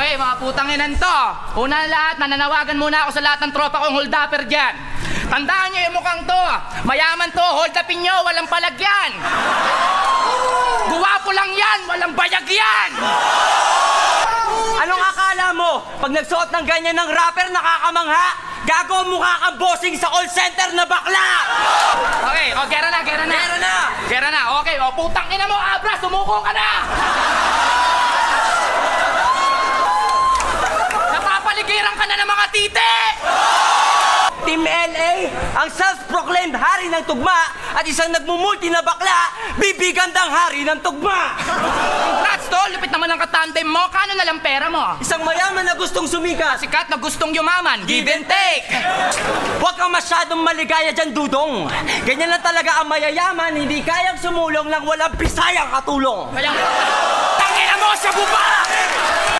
Okay, mga putang inan to. Una na lahat, nananawagan muna ako sa lahat ng tropa kong hold upper dyan. Tandaan nyo yung mukhang to. Mayaman to, hold upin nyo, walang palagyan. Guwapo lang yan, walang bayag yan. Anong akala mo? Pag nagsuot ng ganyan ng rapper, nakakamangha? Gago, mukha kang bossing sa call center na bakla! Okay, o, gera na. Gera na! Gera na, okay, o, putang ina mo, Abra, sumuko ka na! Napapaligiran ka na ng mga titi! Team LA, ang self-proclaimed hari ng tugma at isang nagmumulti na bakla, bibigandang hari ng tugma! Congrats, tol! Lupit naman ang katandem mo. Kano na lang pera mo? Isang mayaman na gustong sumikat. Sikat na gustong yumaman. Give and take! Huwag kang masyadong maligaya dyan, dudong. Ganyan lang talaga ang mayayaman, hindi kayang sumulong lang walang pisayang katulong. Kaya... Tangina mo sa buba!